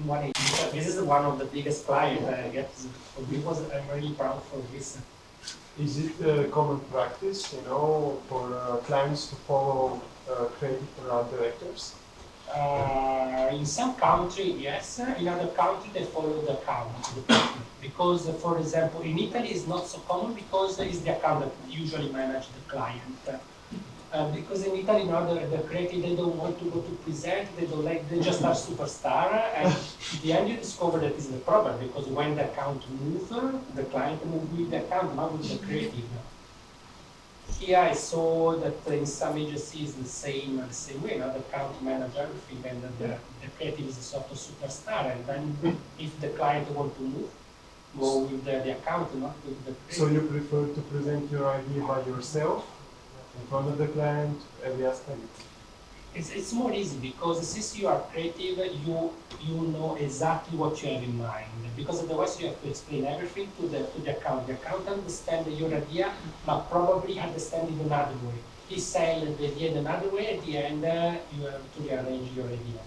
one age. This is one of the biggest clients I get. For me, I'm really proud for this. Is it a common practice, for clients to follow creative art directors? In some countries, yes. In other countries, they follow the account. Because, for example, in Italy, it's not so common because it's the account that usually manage the client. Because in Italy, now the creative, they don't want to go to present, they just are superstar, and at the end you discover that is the problem, because when the account moves, the client moves with the account, not with the creative. Here I saw that in some agencies the same way, the account manage everything, and the creative is a sort of superstar, and then if the client want to move, go with the account, not with the creative. So you prefer to present your idea by yourself? In front of the client, every aspect? It's more easy because since you are creative, you know exactly what you have in mind. Because otherwise you have to explain everything to the account. The account understands your idea, but probably understand it another way. He sells the idea in another way. At the end, you have to rearrange your idea.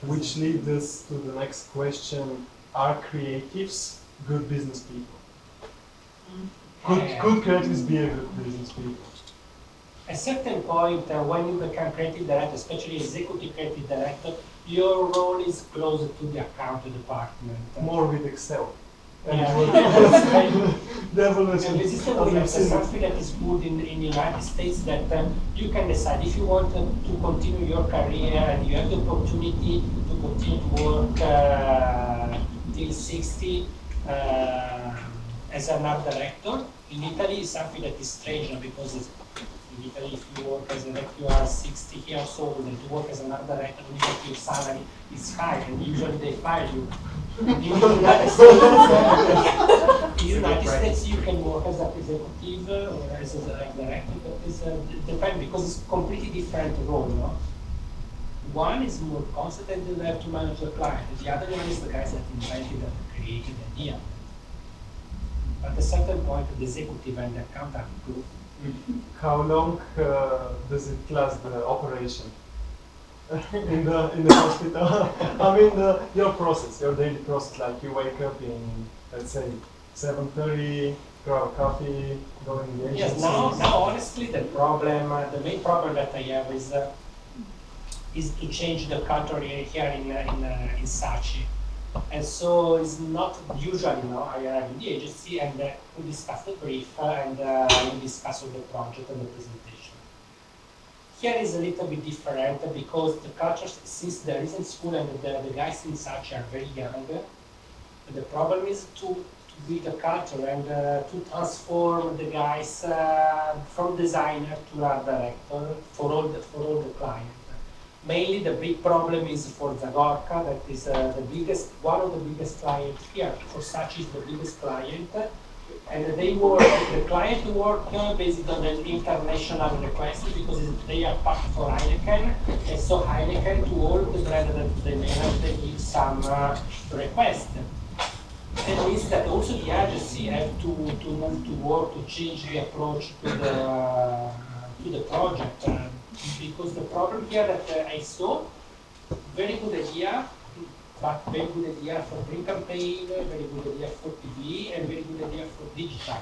Which leads us to the next question: are creatives good business people? Could creatives be a good business people? At a certain point, when you become creative director, especially executive creative director, your role is closer to the account department. More with Excel. And Development. this is something that is good in the United States, that you can decide if you want to continue your career and you have the opportunity to continue to work till 60 as an art director. In Italy, it's something that is strange because in Italy, if you work as you are 60 years old and you work as an art director, your salary is high, and usually they fire you. In the United States, you can work as an executive or as a director, but it depends because it's a completely different role. No? One is more constant, and you have to manage the client. The other one is the guys that invented and created the idea. At a certain point, the executive and the accountant group. How long does it last, the operation in the hospital? I mean, your process, your daily process. Like you wake up in, let's say, 7:30, grab a coffee, go in the agency. Yes. Now, honestly, the main problem that I have is to change the culture here in Sachi. And so it's not usually, I arrive in the agency and we discuss the brief and we discuss all the project and the presentation. Here is a little bit different because the culture, since there isn't school and the guys in Sachi are very young, the problem is to build the culture and to transform the guys from designer to art director for all the clients. Mainly the big problem is for Zagorka, that is one of the biggest clients here. For Sachi is the biggest client, and the client work based on an international request because they are part for Heineken, and so Heineken to all the brands that they manage, they give some request. It means that also the agency have to move to work to change the approach to the project. Because the problem here that I saw, very good idea, but very good idea for print campaign, very good idea for TV, and very good idea for digital.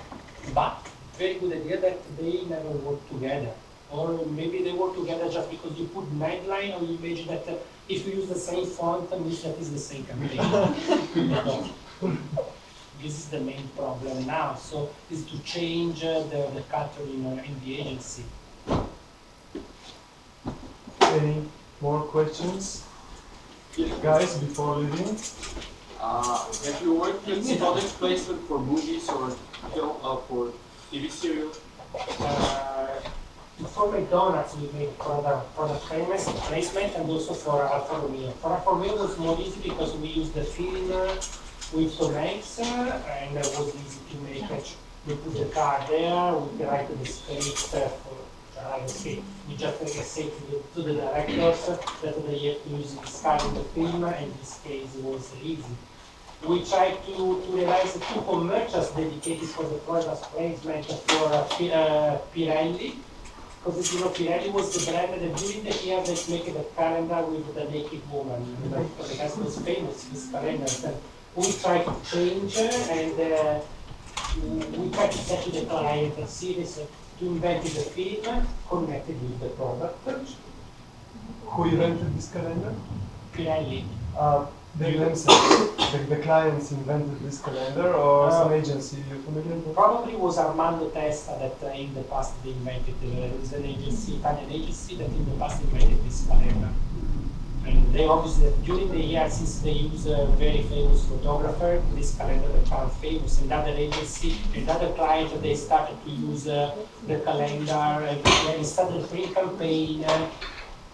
But very good idea that they never work together. Or maybe they work together just because you put 9 lines or you imagine that if you use the same font, means that is the same campaign. This is the main problem now. So is to change the culture in the agency. Any more questions? Guys, before leaving? Have you worked in product placement for movies or film for TV serials? For McDonald's, we made product placement and also for Alfa Romeo. For Alfa Romeo was more easy because we used the film with Tom Hanks and it was easy to make it. We put the car there, we write the script we just say to the directors that they have to use this car in the film, and in this case it was easy. We tried to realize 2 commercials dedicated for the product placement for Pirelli, Because you know, Pirelli was the brand that during the year they make the calendar with the naked woman. You know, because it was famous, this calendar. And we tried to change and we tried to say to the client a series to invent the film connected with the product. Who invented this calendar? Pirelli. They themselves, the clients invented this calendar, or some agency, you're familiar with? Probably was Armando Testa that in the past they invented. There is an agency, Italian agency that in the past invented this calendar. And they obviously, during the year, since they use a very famous photographer, this calendar became famous. Another agency, another client, they started to use the calendar and they started a free campaign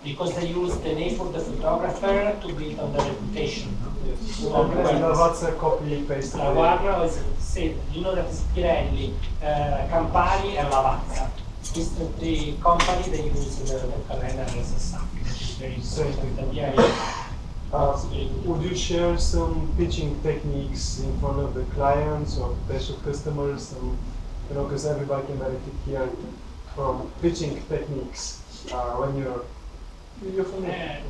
because they used the name of the photographer to build on the reputation. So, What's a copy paste? One is, say, you know that is Pirelli, Campari and Lavazza. These three companies, they use the calendar as something that is very important. Would you share some pitching techniques in front of the clients or potential customers? And, you know, because everybody can benefit here from pitching techniques when you're familiar.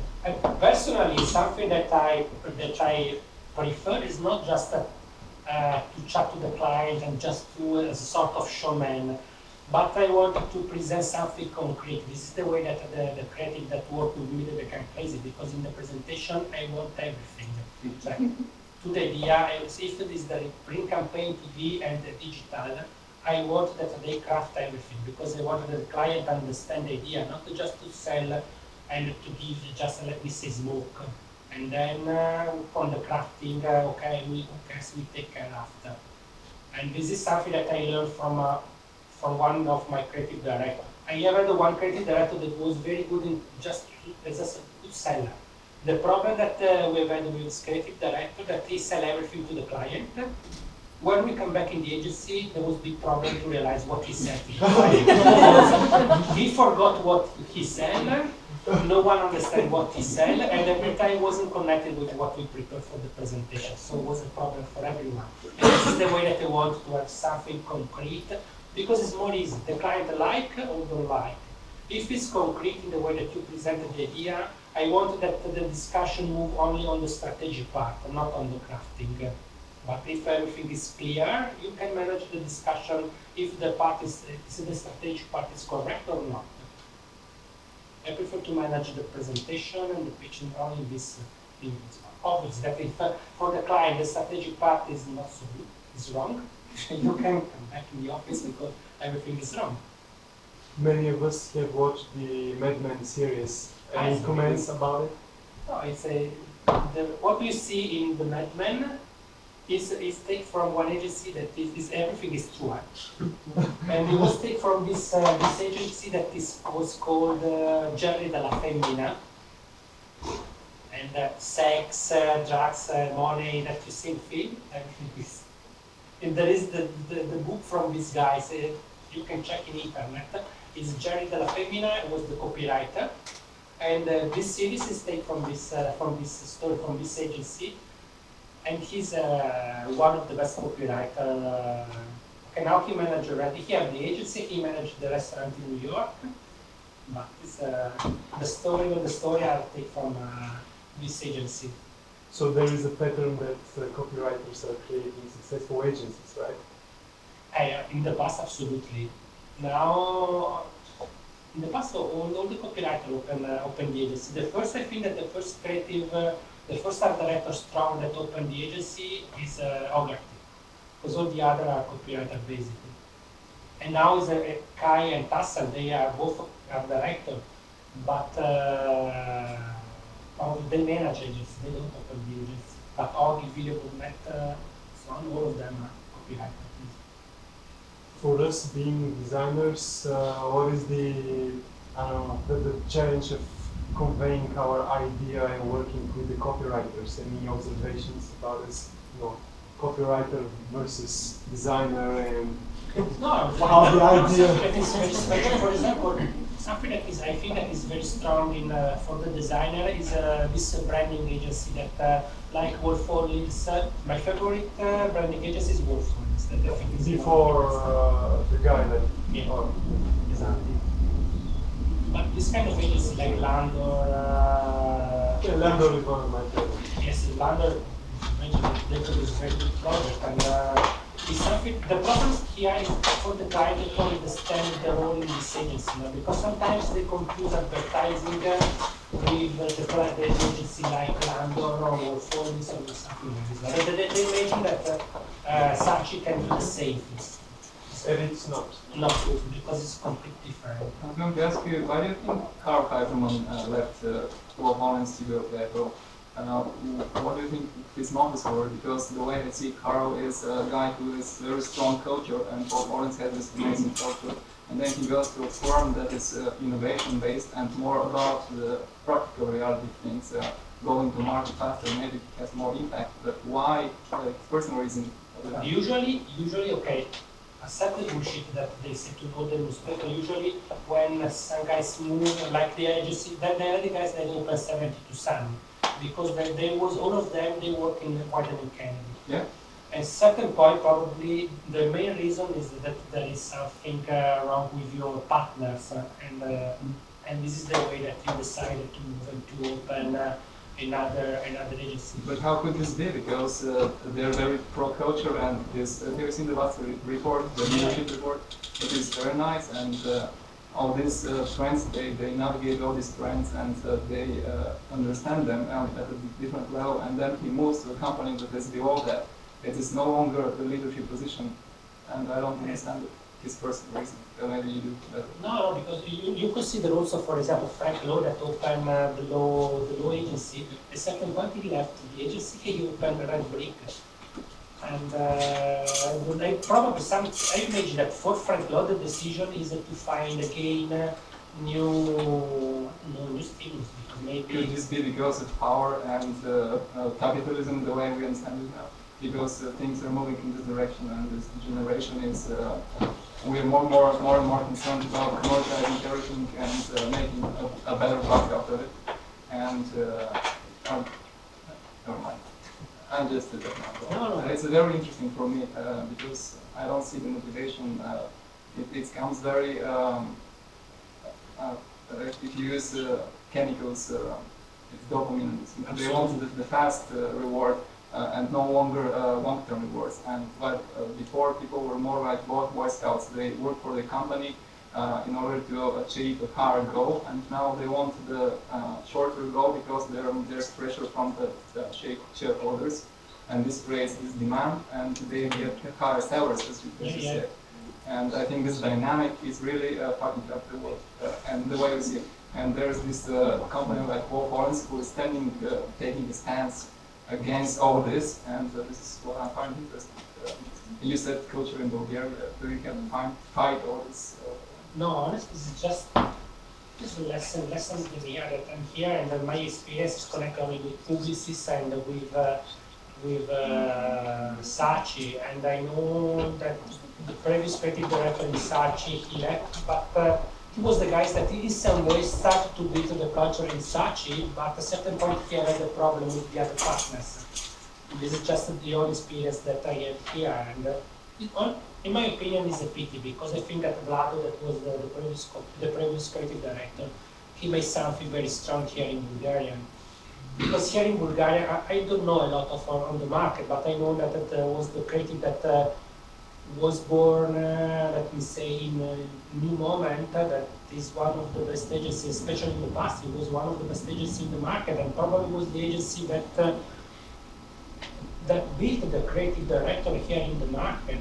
Personally, something that I prefer is not just to chat to the client and just do as a sort of showman, but I wanted to present something concrete. This is the way that the creative that work with me they become crazy, because in the presentation I want everything. Like, to the idea, if it is the print campaign, TV and the digital, I want that they craft everything, because I want the client to understand the idea, not just to sell and to give just, let me say, smoke. And then on the crafting, okay, we take care after. And this is something that I learned from one of my creative directors. I have had one creative director that was very good in just as a good seller. The problem that we've had with this creative director that he sell everything to the client. When we come back in the agency, there was a big problem to realize what he said to the client. He forgot what he said. No one understood what he said, and every time wasn't connected with what we prepared for the presentation. So it was a problem for everyone. And this is the way that I want to have something concrete, because it's more easy. The client like or don't like. If it's concrete in the way that you presented the idea, I want that the discussion move only on the strategic part, not on the crafting. But if everything is clear, you can manage the discussion if the part is the strategic part is correct or not. I prefer to manage the presentation and the pitching only in this thing. Obviously, that if for the client the strategic part is not so good, is wrong, you can come back in the office because everything is wrong. Many of us have watched the Mad Men series. Any comments about it? No, it's what you see in the Mad Men is taken from one agency that is everything is true. And it was taken from this agency that was called Jerry della Femmina. And sex, drugs, money that you see in film, everything is. And there is the book from these guys, you can check in internet. It's Jerry della Femmina, was the copywriter. And this series is taken from this story, from this agency. And he's one of the best copywriters. And now he managed already. He had the agency, he managed the restaurant in New York. But it's, the story are taken from this agency. So there is a pattern that copywriters are creating successful agencies, right? In the past, absolutely. Now, in the past, all the copywriters open the agency. I think that the first creative, the first art director strong that opened the agency is Ogarty, because all the other are copywriters basically. And now is Kai and Tassel, they are both art directors, but they manage agencies, they don't open the agency. But Augie, Video Gourmet, so on, all of them are copywriters. For us being designers, what is the challenge of conveying our idea and working with the copywriters? Any observations about this, copywriter versus designer and how the idea? That is very special. For example, something that is, I think that is very strong in for the designer is this branding agency that like Wolf-Olins. My favorite branding agency is Wolf-Olins. That I think is before the guy that. Yeah. Exactly. But this kind of agency like Landor, Yeah, Landor is one of my favorites. yes, Landor they produce very good product, and it's something. The problem here is for the client to understand the role in this agency, because sometimes they confuse advertising with the agency like Landor or Wolfowitz or something like this. They imagine that Saatchi can do the same thing. And it's not. Not good, because it's completely different. I'm going to ask you, why do you think Karl Heifermann left Wolfowitz to go to Apple? What do you think his motives were? Because the way I see Karl is a guy who is a very strong culture, and Wolfowitz has this amazing culture. And then he goes to a firm that is innovation-based and more about the practical reality things, going to market faster, maybe it has more impact. But why, personal reason? Usually, okay, accept the bullshit that they say to go the newspaper. Usually, when some guys move, like the agency, the other guys they open 70 to Sun, because they was all of them they work in quite an Kennedy. Yeah. And second point, probably the main reason is that there is something wrong with your partners, and this is the way that you decided to move and to open another agency. But how could this be? Because they're very pro-culture, and this, have you seen the last report, the leadership report? It is very nice, and all these trends, they navigate all these trends, and they understand them at a different level, and then he moves to a company that is below that. It is no longer the leadership position, and I don't understand his personal reason. Maybe you do better. No, because you consider also, for example, Frank Lowe that opened the law agency. The second point he left the agency, he opened Red Brick. And I probably I imagine that for Frank Lowe the decision is to find again new stimulus, because maybe. Could this be because of power and capitalism the way we understand it now? Because things are moving in this direction, and this generation is we're more and more concerned about commoditizing everything and making a better buck out of it. And never mind. I just did that now. No. It's very interesting for me because I don't see the motivation. It comes very. If you use chemicals, it's dopamine. They want the fast reward. And no longer long-term rewards. And before, people were more like Boy Scouts. They work for the company in order to achieve a higher goal, and now they want the shorter goal because there's pressure from the shareholders, and this creates this demand, and they get higher salaries, as you say. And I think this dynamic is really fucking up the world, and the way we see it. And there's this company like Wolfowitz who is taking a stance against all this, and this is what I find interesting. You said culture in Bulgaria. Do you have to fight all this? No, honestly, it's just a lesson in here that I'm here, and my experience is connected with Publicis and with Saatchi, and I know that the previous creative director in Saatchi, he left, but he was the guy that in some way started to build the culture in Saatchi, but at a certain point he had a problem with the other partners. This is just the only experience that I have here, and in my opinion it's a pity, because I think that Vlado, that was the previous creative director, he made something very strong here in Bulgaria. Because here in Bulgaria, I don't know a lot on the market, but I know that it was the creative that was born, let me say, in a new moment, that is one of the best agencies, especially in the past. It was one of the best agencies in the market, and probably was the agency that built the creative director here in the market.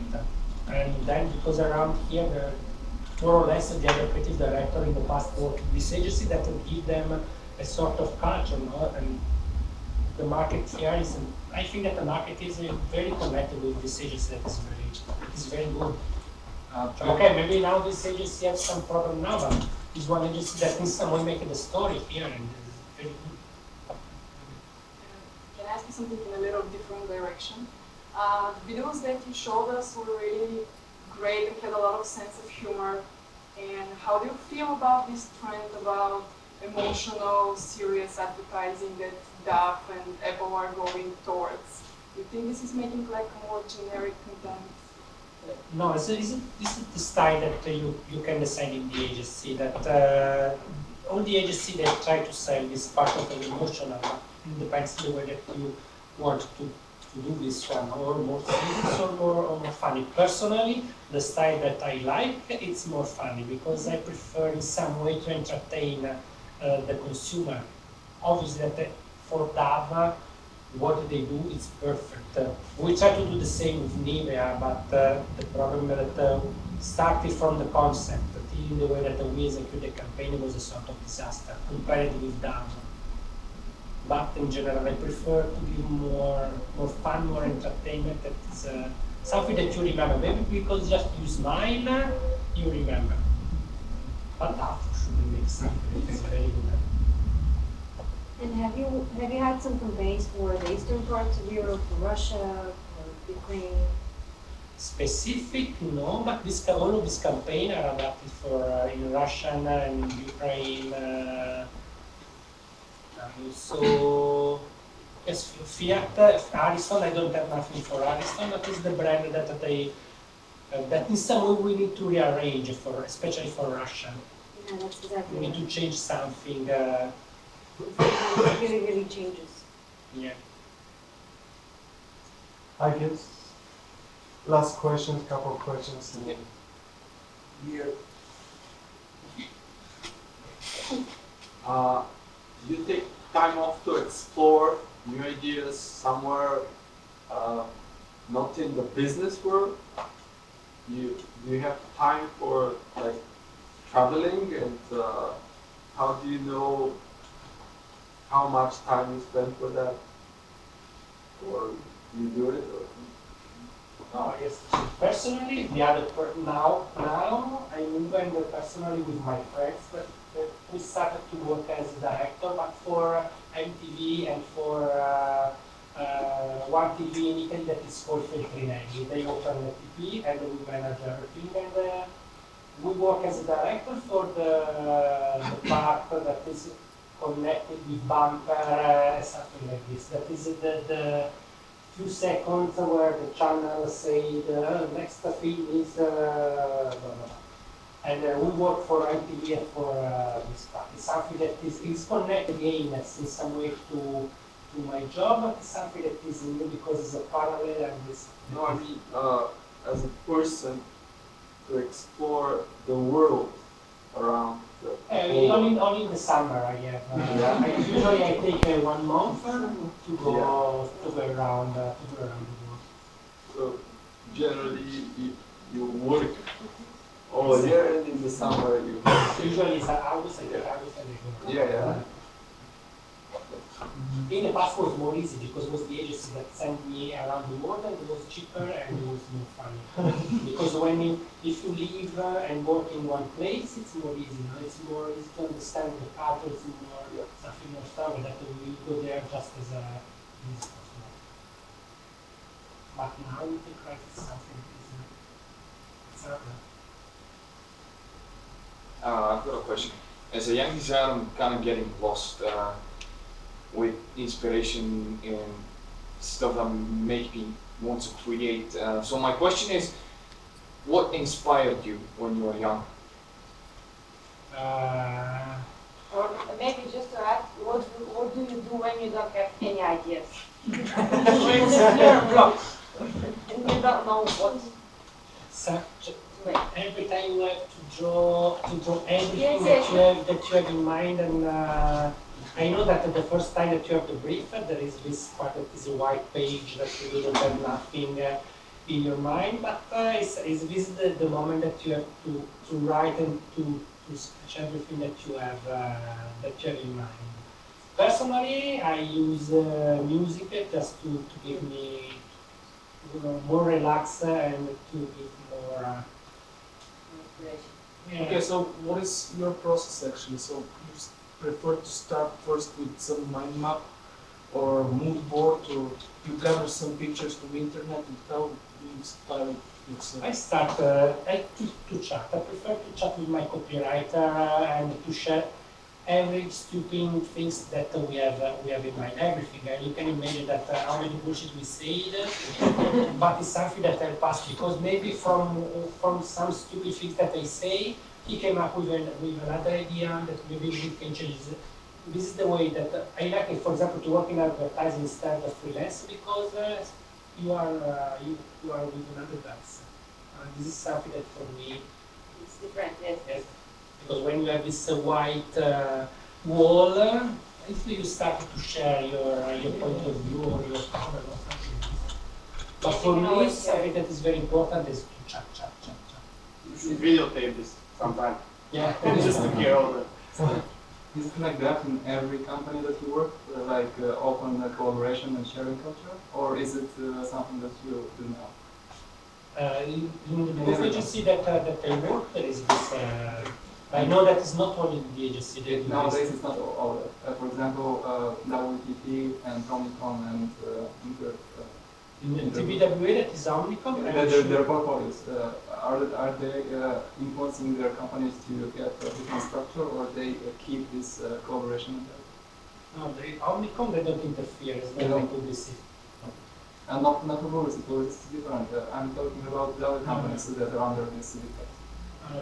And then, because around here, more or less the other creative director in the past worked in this agency that would give them a sort of culture, no? And the market here is, I think that the market is very connected with this agency that is very good. Okay, maybe now this agency has some problem now, but it's one agency that in some way make the story here, and is very good. Can I ask you something in a little different direction? The videos that you showed us were really great and had a lot of sense of humor. And how do you feel about this trend about emotional, serious advertising that DAF and Apple are going towards? Do you think this is making like more generic content? No, this is the style that you can decide in the agency. That all the agency they try to sell this part of the emotional, but it depends the way that you want to do this one, or more serious or more funny. Personally, the style that I like, it's more funny because I prefer in some way to entertain the consumer. Obviously, that for DAV, what they do is perfect. We try to do the same with Nivea, but the problem is that starting from the concept till the way that we execute the campaign was a sort of disaster compared with DAV. But in general, I prefer to give more fun, more entertainment. That is something that you remember. Maybe because just you smile, you remember. But that should make something that is very good. And have you had some campaigns for the eastern parts of Europe, for Russia, or Ukraine? Specific, no, but all of these campaigns are adapted for in Russian and Ukraine. So, yes, Fiat, Ariston, I don't have nothing for Ariston. That is the brand that they that in some way we need to rearrange for, especially for Russian. Yeah, that's exactly We need to right. change something. It really, really changes. Yeah. I guess last questions, couple of questions. Yeah. Here. You take time off to explore new ideas somewhere not in the business world? You have time for like traveling, and how do you know how much time you spend for that? Or you do it? Or? No, yes. Personally, the other now I move and personally with my friends, but we started to work as a director, but for MTV and for one TV in Italy that is called Feltrinelli. They open the TV and we manage everything, and we work as a director for the part that is connected with bumper, something like this. That is the few seconds where the channel say the next thing is blah, blah, blah. And we work for MTV and for this part. It's something that is connected again in some way to my job, but it's something that is new because it's a parallel and this. No, I mean as a person to explore the world around the Only in the summer I have. Usually I take 1 month to go around the world. So generally you work all year, and in the summer you. Usually it's August and go. Yeah. In the past was more easy because it was the agency that sent me around the world and it was cheaper and it was more funny. Because if you live and work in one place, it's more easy. No? It's more easy to understand the culture. It's more something more standard that we go there just as a business. But now we think like it's something it's harder. I've got a question. As a young designer, I'm kind of getting lost with inspiration and stuff that make me want to create. So my question is, what inspired you when you were young? Or maybe just to add, what do you do when you don't have any ideas? And you don't know what So, to make. every time you have to draw everything Yes, that you have in mind, and I know that the first time that you have the brief, there is this part that is a white page that you don't have nothing in your mind, but is this the moment that you have to write and to sketch everything that you have in mind. Personally, I use music just to give me more relax and to give more. Yeah. Okay, so what is your process actually? So you prefer to start first with some mind map or mood board, or you gather some pictures from the internet, and how do you style yourself? I start to chat. I prefer to chat with my copywriter and to share every stupid things that we have in mind, everything. And you can imagine that how many bullshit we said, but it's something that helps us because maybe from some stupid things that I say, he came up with another idea that maybe we can change. This is the way that I like it, for example, to work in advertising instead of freelance because you are with another guys. This is something that for me It's different, yes. yes, because when you have this white wall, if you start to share your point of view or your problem or something like this. But for me, something that is very important is to chat. You should videotape this sometime. Yeah. Just to hear all the. Is it like that in every company that you work, like open collaboration and sharing culture, or is it something that you do now? In the agency that I work, there is this. I know that it's not only in the agency. That Nowadays, it's not all that. For example, WPP and Omnicom and Inter. in TBWA, that is Omnicom. Their portfolios, are they influencing their companies to get a different structure, or they keep this collaboration? No, Omnicom, they don't interfere. It's not like publicity. And not publicity, publicity is different. I'm talking about the other companies that are under this diktat.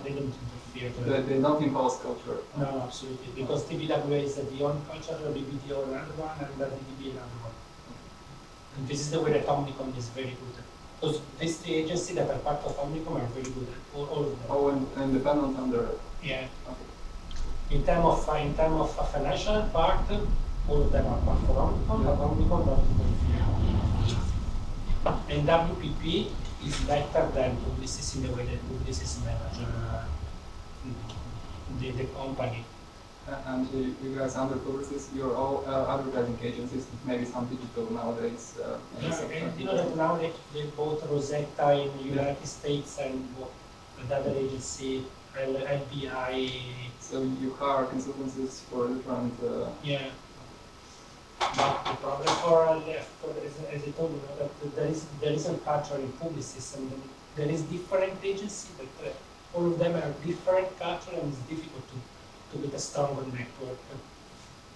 They don't interfere. They don't impose culture. No, absolutely. Because TBWA is the own culture, BBTO another one, and DDB another one. And this is the way that Omnicom is very good. Because these three agencies that are part of Omnicom are very good at all of them. Oh, and independent under. Yeah. Okay. In terms of financial part, all of them are part of Omnicom, but Omnicom not interfere. And WPP is better than Publicis in the way that Publicis manage the company. And you guys under Publicis, you're all advertising agencies, maybe some digital nowadays. And you know that now they bought Rosetta in the United States and another agency, LBI. So you hire consultancies for different. Yeah. But the problem for as I told you, that there isn't culture in Publicis, and there is different agencies, but all of them are different culture, and it's difficult to get a stronger network.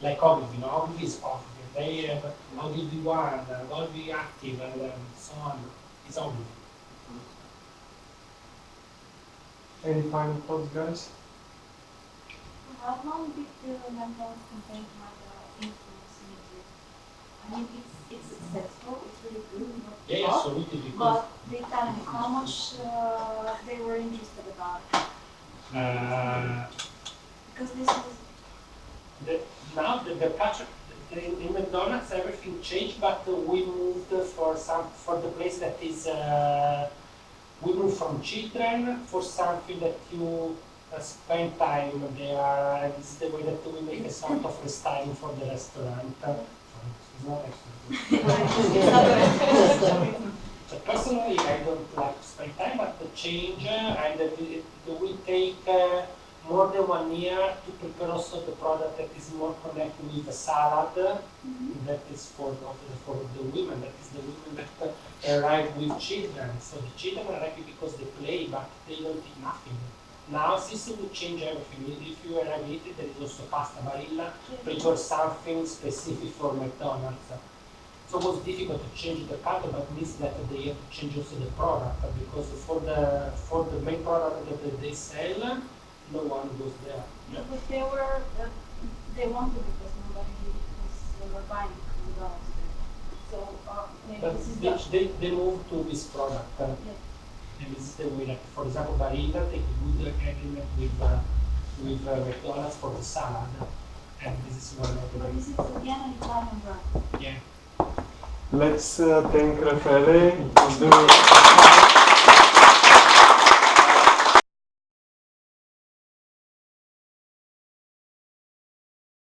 Like Ogilvy, Ogilvy is Ogilvy. They have Ogilvy One, Ogilvy Active, and so on. It's Ogilvy. Any final thoughts, guys? How long did the mental campaign have influence in you? I mean, it's successful, it's really good. Yeah, absolutely. Because But they tell me how much they were interested about it. Because this is now the culture in McDonald's everything changed, but we moved for the place that is we moved from children for something that you spend time there, and this is the way that we make a sort of restyling for the restaurant. It's not But personally, I don't like to spend time, but the change and it will take more than 1 year to prepare also the product that is more connected with the salad. That is for the women. That is the women that arrive with children. So the children are happy because they play, but they don't eat nothing. Now system will change everything. If you arrive at it, there is also pasta barilla, prepare something specific for McDonald's. It's almost difficult to change the culture, but it means that they have to change also the product, because for the main product that they sell, no one goes there. But they wanted it because they were buying McDonald's. So maybe But this is they move to this product. And this is the way that, for example, Barilla take a good agreement with McDonald's for the salad. And this is one of But this is again an Italian brand. yeah. Let's thank Raffaele.